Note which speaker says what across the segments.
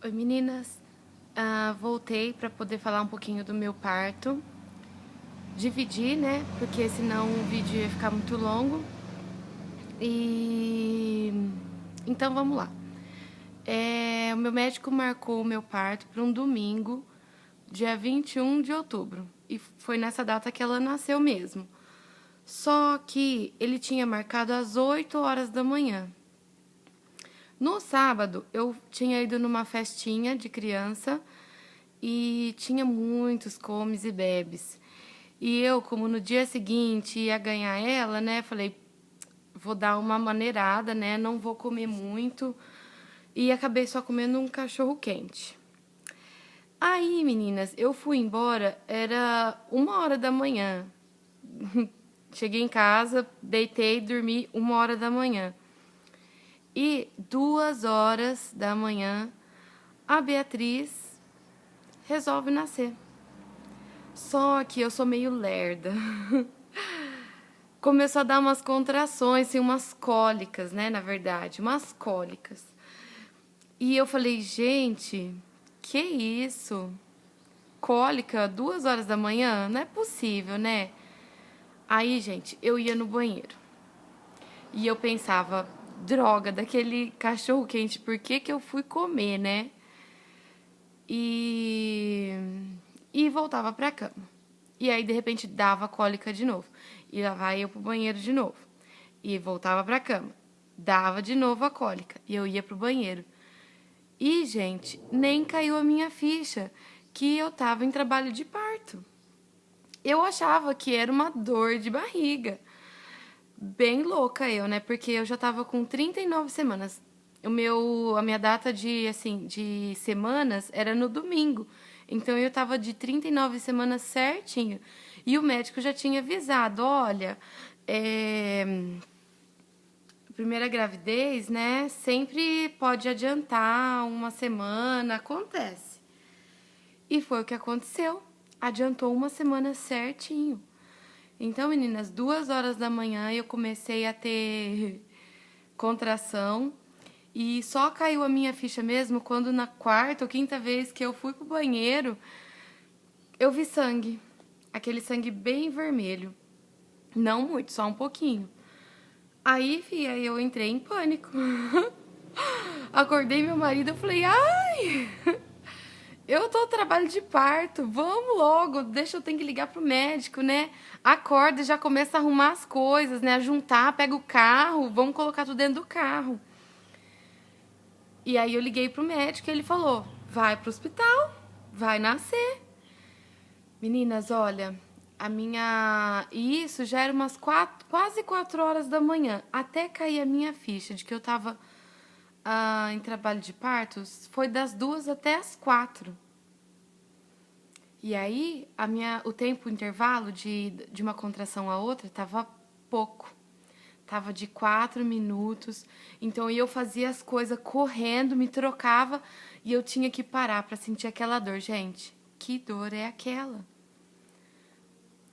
Speaker 1: Oi meninas, voltei para poder falar um pouquinho do meu parto. Dividi, né? Porque senão o vídeo ia ficar muito longo. E então vamos lá. O meu médico marcou o meu parto para um domingo, dia 21 de outubro. E foi nessa data que ela nasceu mesmo. Só que ele tinha marcado às 8 horas da manhã. No sábado, eu tinha ido numa festinha de criança e tinha muitos comes e bebes. E eu, como no dia seguinte ia ganhar ela, né, falei, vou dar uma maneirada, né, não vou comer muito. E acabei só comendo um cachorro quente. Aí, meninas, eu fui embora, era 1 hora da manhã. Cheguei em casa, deitei, dormi 1 hora da manhã. E 2 horas da manhã, a Beatriz resolve nascer. Só que eu sou meio lerda. Começou a dar umas contrações, assim, umas cólicas, né? Na verdade, umas cólicas. E eu falei, gente, que isso? Cólica, 2 horas da manhã? Não é possível, né? Aí, gente, eu ia no banheiro. E eu pensava, droga, daquele cachorro quente, por que que eu fui comer, né? E voltava pra cama. E aí, de repente, dava cólica de novo. E lá vai eu pro banheiro de novo. E voltava pra cama. Dava de novo a cólica. E eu ia pro banheiro. E, gente, nem caiu a minha ficha que eu tava em trabalho de parto. Eu achava que era uma dor de barriga. Bem louca eu, né? Porque eu já tava com 39 semanas. A minha data de semanas era no domingo. Então eu tava de 39 semanas certinho. E o médico já tinha avisado, olha, primeira gravidez, né? Sempre pode adiantar uma semana, acontece. E foi o que aconteceu. Adiantou uma semana certinho. Então, meninas, 2 horas da manhã eu comecei a ter contração e só caiu a minha ficha mesmo quando na quarta ou quinta vez que eu fui pro banheiro, eu vi sangue. Aquele sangue bem vermelho. Não muito, só um pouquinho. Aí, fia, eu entrei em pânico. Acordei meu marido, eu falei, ai, eu tô no trabalho de parto, vamos logo, deixa eu ter que ligar pro médico, né? Acorda e já começa a arrumar as coisas, né? A juntar, pega o carro, vamos colocar tudo dentro do carro. E aí eu liguei pro médico e ele falou, vai pro hospital, vai nascer. Meninas, olha, E isso já era umas quase 4 horas da manhã, até cair a minha ficha de que eu tava em trabalho de partos, foi das 2 até as 4. E aí, o tempo, o intervalo de uma contração a outra tava pouco. Tava de 4 minutos. Então, eu fazia as coisas correndo, me trocava e eu tinha que parar pra sentir aquela dor. Gente, que dor é aquela?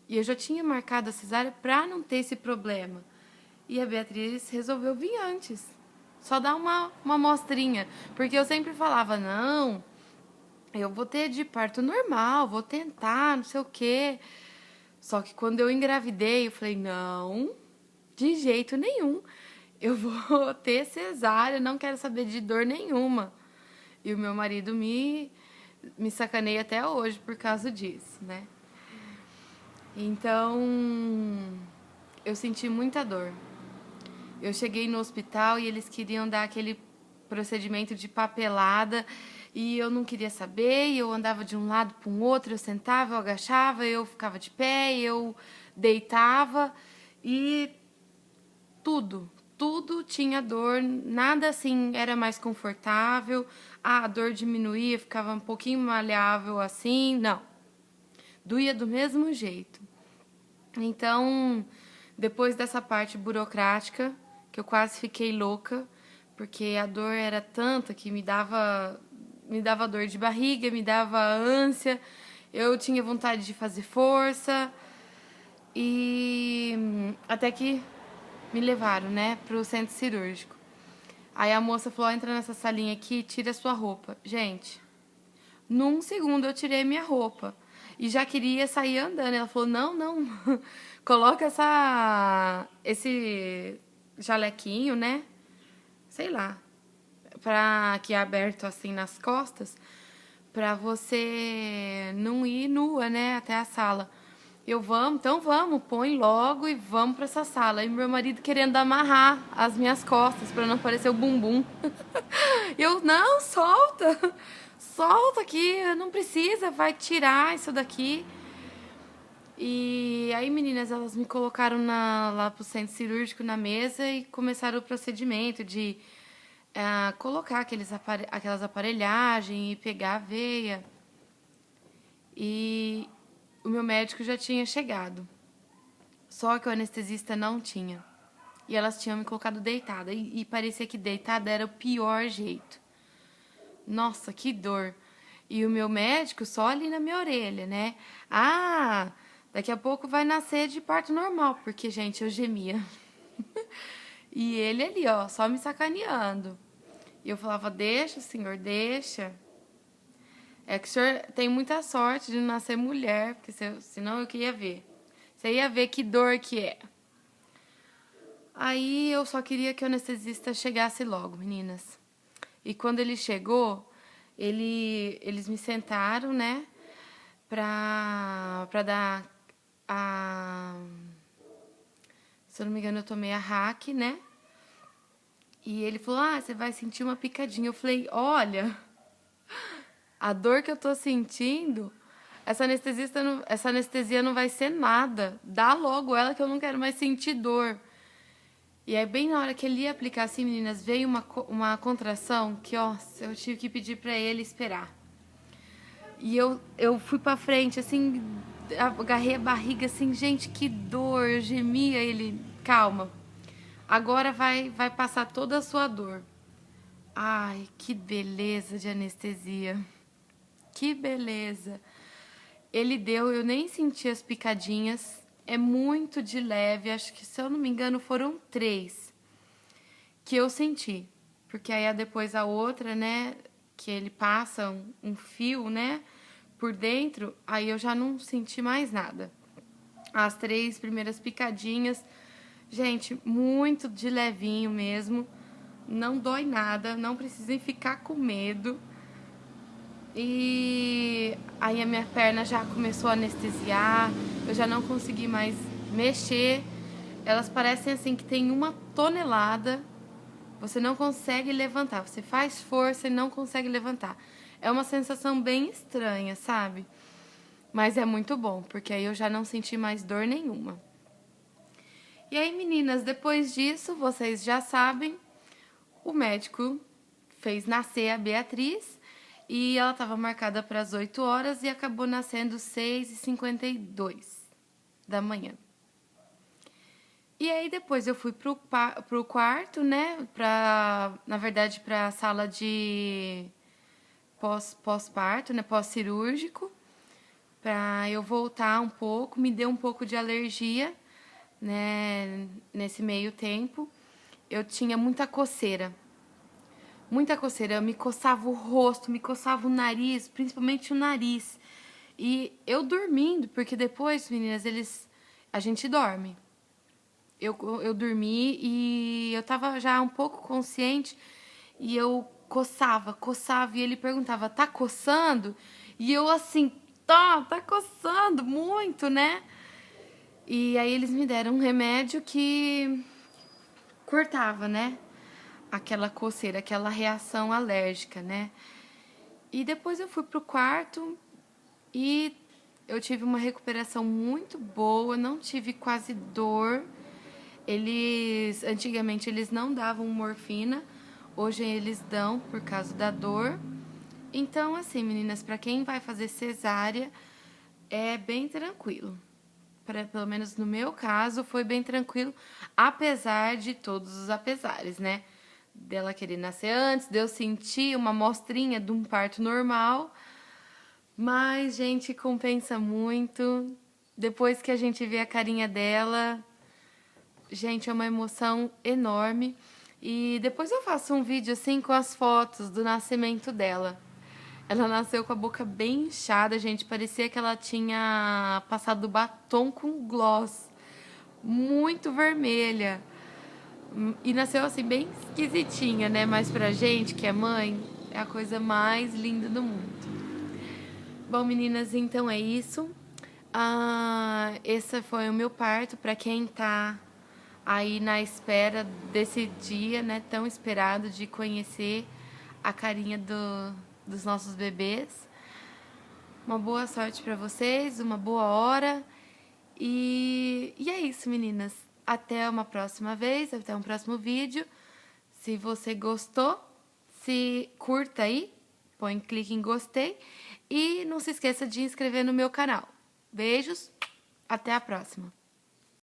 Speaker 1: E eu já tinha marcado a cesárea pra não ter esse problema. E a Beatriz resolveu vir antes. Só dar uma amostrinha. Porque eu sempre falava, não, eu vou ter de parto normal, vou tentar, não sei o quê. Só que quando eu engravidei, eu falei, não, de jeito nenhum. Eu vou ter cesárea, não quero saber de dor nenhuma. E o meu marido me sacaneia até hoje por causa disso, né? Então, eu senti muita dor. Eu cheguei no hospital e eles queriam dar aquele procedimento de papelada e eu não queria saber, e eu andava de um lado para o outro, eu sentava, eu agachava, eu ficava de pé, eu deitava e tudo tinha dor, nada assim era mais confortável, a dor diminuía, ficava um pouquinho maleável assim, não, doía do mesmo jeito. Então, depois dessa parte burocrática, que eu quase fiquei louca, porque a dor era tanta que me dava dor de barriga, me dava ânsia, eu tinha vontade de fazer força e até que me levaram, né, pro centro cirúrgico. Aí a moça falou, entra nessa salinha aqui, tira a sua roupa. Gente, num segundo eu tirei minha roupa. E já queria sair andando. Ela falou, não, não, coloca esse jalequinho, né? Sei lá, que é aberto assim nas costas, pra você não ir nua, né, até a sala. Então vamos, põe logo e vamos pra essa sala. E meu marido querendo amarrar as minhas costas pra não aparecer o bumbum. Não, solta, solta aqui, não precisa, vai tirar isso daqui. E aí, meninas, elas me colocaram lá pro centro cirúrgico na mesa e começaram o procedimento de colocar aquelas aparelhagens e pegar a veia. E o meu médico já tinha chegado. Só que o anestesista não tinha. E elas tinham me colocado deitada. E parecia que deitada era o pior jeito. Nossa, que dor. E o meu médico só ali na minha orelha, né? Daqui a pouco vai nascer de parto normal. Porque, gente, eu gemia. E ele ali, ó, só me sacaneando. E eu falava, deixa, senhor, deixa. É que o senhor tem muita sorte de nascer mulher, porque senão eu queria ver. Você ia ver que dor que é. Aí eu só queria que o anestesista chegasse logo, meninas. E quando ele chegou, eles me sentaram, né, pra dar se eu não me engano, eu tomei a hack, né? E ele falou, você vai sentir uma picadinha. Eu falei, olha, a dor que eu tô sentindo, essa anestesia não vai ser nada. Dá logo ela que eu não quero mais sentir dor. E aí, bem na hora que ele ia aplicar assim, meninas, veio uma contração que, ó, eu tive que pedir pra ele esperar. E eu fui pra frente, assim, agarrei a barriga, assim, gente, que dor, eu gemia. Ele, calma, agora vai passar toda a sua dor. Ai, que beleza de anestesia. Que beleza. Ele deu, eu nem senti as picadinhas. É muito de leve, acho que, se eu não me engano, foram 3 que eu senti. Porque aí depois a outra, né, que ele passa um fio, né, por dentro, aí eu já não senti mais nada. As 3 primeiras picadinhas, gente, muito de levinho mesmo. Não dói nada, não precisem ficar com medo. E aí a minha perna já começou a anestesiar, eu já não consegui mais mexer. Elas parecem assim que tem 1 tonelada, você não consegue levantar, você faz força e não consegue levantar. É uma sensação bem estranha, sabe? Mas é muito bom, porque aí eu já não senti mais dor nenhuma. E aí, meninas, depois disso, vocês já sabem, o médico fez nascer a Beatriz e ela estava marcada para as 8 horas e acabou nascendo 6h52 da manhã. E aí depois eu fui pro quarto, né, na verdade para a sala de pós-parto, né, pós-cirúrgico, para eu voltar um pouco, me deu um pouco de alergia, né, nesse meio tempo. Eu tinha muita coceira, eu me coçava o rosto, me coçava o nariz, principalmente o nariz. E eu dormindo, porque depois, meninas, a gente dorme. Eu dormi e eu tava já um pouco consciente e eu coçava, e ele perguntava, tá coçando? E eu assim, tá coçando muito, né? E aí eles me deram um remédio que cortava, né? Aquela coceira, aquela reação alérgica, né? E depois eu fui pro quarto e eu tive uma recuperação muito boa, não tive quase dor. Antigamente eles não davam morfina, hoje eles dão por causa da dor. Então, assim, meninas, para quem vai fazer cesárea, é bem tranquilo. Pelo menos no meu caso, foi bem tranquilo, apesar de todos os apesares, né? Dela querer nascer antes, de eu sentir uma mostrinha de um parto normal. Mas, gente, compensa muito. Depois que a gente vê a carinha dela, gente, é uma emoção enorme. E depois eu faço um vídeo assim com as fotos do nascimento dela. Ela nasceu com a boca bem inchada, gente. Parecia que ela tinha passado batom com gloss. Muito vermelha. E nasceu assim, bem esquisitinha, né? Mas pra gente, que é mãe, é a coisa mais linda do mundo. Bom, meninas, então é isso. Esse foi o meu parto. Pra quem tá aí na espera desse dia, né? Tão esperado de conhecer a carinha dos nossos bebês. Uma boa sorte pra vocês, uma boa hora. E é isso, meninas. Até uma próxima vez, até um próximo vídeo. Se você gostou, se curta aí, põe clique em gostei. E não se esqueça de inscrever no meu canal. Beijos, até a próxima.